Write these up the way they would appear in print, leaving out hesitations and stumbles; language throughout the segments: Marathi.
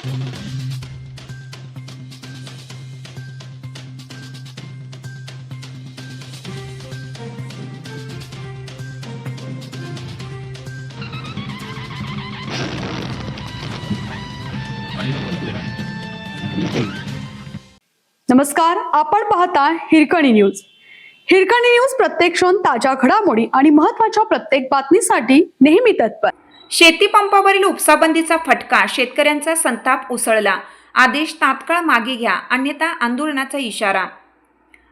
नमस्कार, आपण पाहता हिरकणी न्यूज। हिरकणी न्यूज प्रत्येक क्षण ताज्या घडामोडी आणि महत्त्वाच्या प्रत्येक बातमीसाठी नेहमी तत्पर। शेती पंपावरील उपसाबंदीचा फटका, शेतकऱ्यांचा संताप उसळला। आदेश तात्काळ मागे घ्या, अन्यथा आंदोलनाचा इशारा।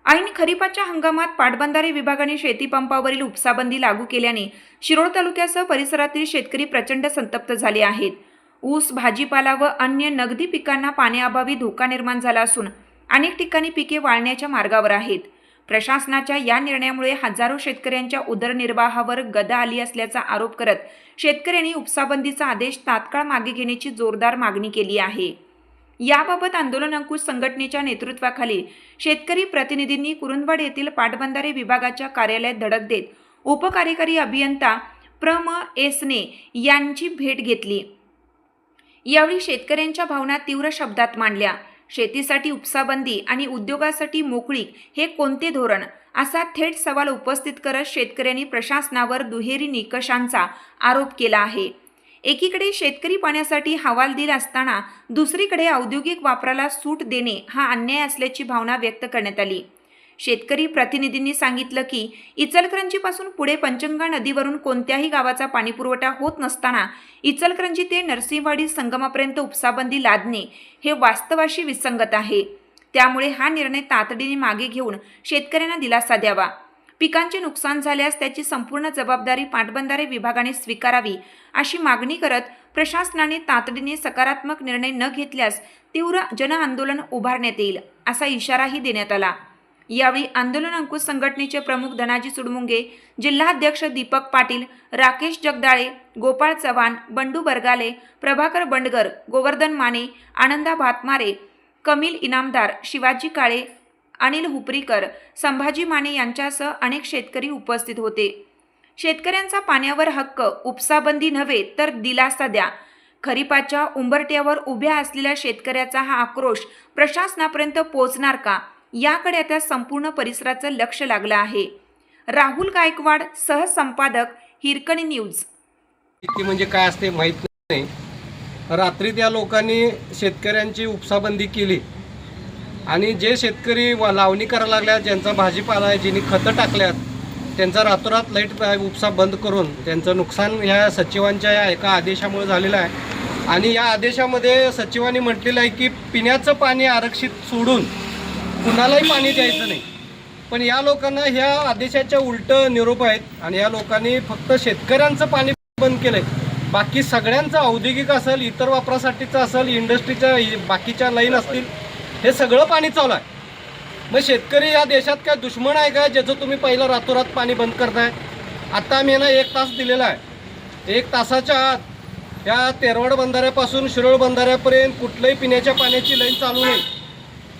ऐन खरीपाच्या हंगामात पाटबंधारे विभागाने शेती पंपावरील उपसाबंदी लागू केल्याने शिरोळ तालुक्यासह परिसरातील शेतकरी प्रचंड संतप्त झाले आहेत। ऊस, भाजीपाला व अन्य नगदी पिकांना पाण्याअभावी धोका निर्माण झाला असून अनेक ठिकाणी पिके वाळण्याच्या मार्गावर आहेत। प्रशासनाच्या या निर्णयामुळे हजारो शेतकऱ्यांच्या उदरनिर्वाहावर गदा आली असल्याचा आरोप करत शेतकऱ्यांनी उपसाबंदीचा आदेश तात्काळ मागे घेण्याची जोरदार मागणी केली आहे। याबाबत आंदोलन अंकुश संघटनेच्या नेतृत्वाखाली शेतकरी प्रतिनिधींनी कुरुंदवाड येथील पाटबंधारे विभागाच्या कार्यालयात धडक देत उपकार्यकारी अभियंता प्र.म. एसने यांची भेट घेतली। यावेळी शेतकऱ्यांच्या भावना तीव्र शब्दात मांडल्या। शेतीसाठी उपसाबंदी आणि उद्योगासाठी मोकळीक हे कोणते धोरण, असा थेट सवाल उपस्थित करत शेतकऱ्यांनी प्रशासनावर दुहेरी निकषांचा आरोप केला आहे। एकीकडे शेतकरी पाण्यासाठी हवालदिल असताना दुसरीकडे औद्योगिक वापराला सूट देणे हा अन्याय असल्याची भावना व्यक्त करण्यात आली। शेतकरी प्रतिनिधींनी सांगितलं की इचलकरंजीपासून पुढे पंचगंगा नदीवरून कोणत्याही गावाचा पाणीपुरवठा होत नसताना इचलकरंजी ते नरसिंहवाडी संगमापर्यंत उपसाबंदी लादणे हे वास्तवाशी विसंगत आहे। त्यामुळे हा निर्णय तातडीने मागे घेऊन शेतकऱ्यांना दिलासा द्यावा। पिकांचे नुकसान झाल्यास त्याची संपूर्ण जबाबदारी पाटबंधारे विभागाने स्वीकारावी अशी मागणी करत प्रशासनाने तातडीने सकारात्मक निर्णय न घेतल्यास तीव्र जनआंदोलन उभारण्यात येईल असा इशाराही देण्यात आला। यावेळी आंदोलन अंकुश संघटनेचे प्रमुख धनाजी सुडमुंगे, जिल्हाध्यक्ष दीपक पाटील, राकेश जगदाळे, गोपाळ चव्हाण, बंडू बरगाले, प्रभाकर बंडगर, गोवर्धन माने, आनंदा भातमारे, कमिल इनामदार, शिवाजी काळे, अनिल हुपरीकर, संभाजी माने यांच्यासह अनेक शेतकरी उपस्थित होते। शेतकऱ्यांचा पाण्यावर हक्क उपसाबंदी नव्हे तर दिलासा द्या। खरीपाच्या उंबरट्यावर उभ्या असलेल्या शेतकऱ्याचा हा आक्रोश प्रशासनापर्यंत पोहोचणार का, याकडे आता संपूर्ण परिसराचं लक्ष लागलं आहे। राहुल गायकवाड, सहसंपादक, हिरकणी न्यूज। शेती म्हणजे काय असते माहीत नाही। रात्री त्या लोकांनी शेतकऱ्यांची उपसाबंदी केली आणि जे शेतकरी लावणी करायला लागल्या, ज्यांचा भाजीपाला आहे, ज्यांनी खतं टाकल्यात, त्यांचा रातोरात लाईट उपसा बंद करून त्यांचं नुकसान ह्या सचिवांच्या या एका आदेशामुळे झालेलं आहे। आणि या आदेशामध्ये सचिवांनी म्हटलेलं आहे की पिण्याचं पाणी आरक्षित सोडून कुणालाही पाणी द्यायचं नाही। पण या लोकांना ह्या आदेशाच्या उलट निरोप आहेत आणि या लोकांनी फक्त शेतकऱ्यांचं पाणी बंद केलंय, बाकी सगळ्यांचं औद्योगिक असेल, इतर वापरासाठीचं असेल, इंडस्ट्रीच्या बाकीच्या लाईन असतील, हे सगळं पाणी चालू आहे। मग शेतकरी या देशात काय दुश्मन आहे का, ज्याचं तुम्ही पहिलं रातोरात पाणी बंद करताय? आता आम्ही ना 1 तास दिलेला आहे। 1 तासाच्या आत या तेरवड बंधाऱ्यापासून शिरोळ बंधाऱ्यापर्यंत कुठल्याही पिण्याच्या पाण्याची लाईन चालू नाही।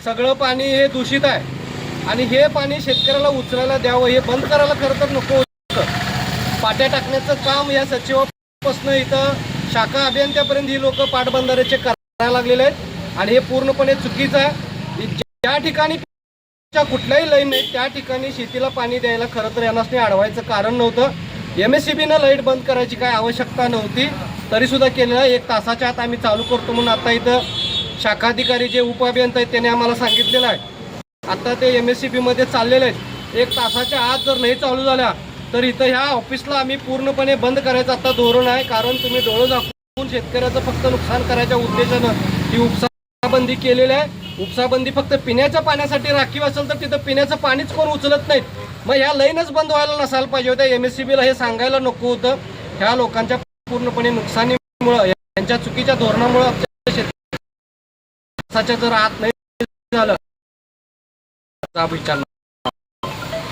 सगळं पाणी हे दूषित आहे आणि हे पाणी शेतकऱ्याला उचलायला द्यावं, हे बंद करायला खरं तर नको होतं। पाट्या टाकण्याचं काम या सचिवापासून इथं शाखा अभियंत्यापर्यंत ही लोक पाटबंधाऱ्याचे करायला लागलेले आहेत आणि हे पूर्णपणे चुकीचं आहे। ज्या ठिकाणी कुठल्याही लाईन नाही त्या ठिकाणी शेतीला पाणी द्यायला खरं तर यांनाच नाही अडवायचं कारण नव्हतं। MSCBनं लाईट बंद करायची काय आवश्यकता नव्हती, तरीसुद्धा केलेलं आहे। 1 तासाच्या आत आम्ही चालू करतो म्हणून आता इथं शाखा अधिकारी जे उपअभियंता आहेत त्यांनी आम्हाला सांगितलेलं आहे। आता ते MSCBमध्ये चाललेले आहेत। 1 तासाच्या आत जर नाही चालू झाल्या तर इथं ह्या ऑफिसला आम्ही पूर्णपणे बंद करायचं आता धोरण आहे। कारण तुम्ही डोळं झाकून शेतकऱ्याचं फक्त नुकसान करायच्या उद्देशानं ही उपसाबंदी केलेली आहे। उपसाबंदी फक्त पिण्याच्या पाण्यासाठी राखीव असेल तर तिथं पिण्याचं पाणीच कोण उचलत नाहीत। मग ह्या लाईनच बंद व्हायला नसायला पाहिजे होत्या। MSCBला हे सांगायला नको होतं। ह्या लोकांच्या पूर्णपणे नुकसानीमुळं, यांच्या चुकीच्या धोरणामुळं आमच्या शेतकऱ्याच्या जर आत नाही झालं विचार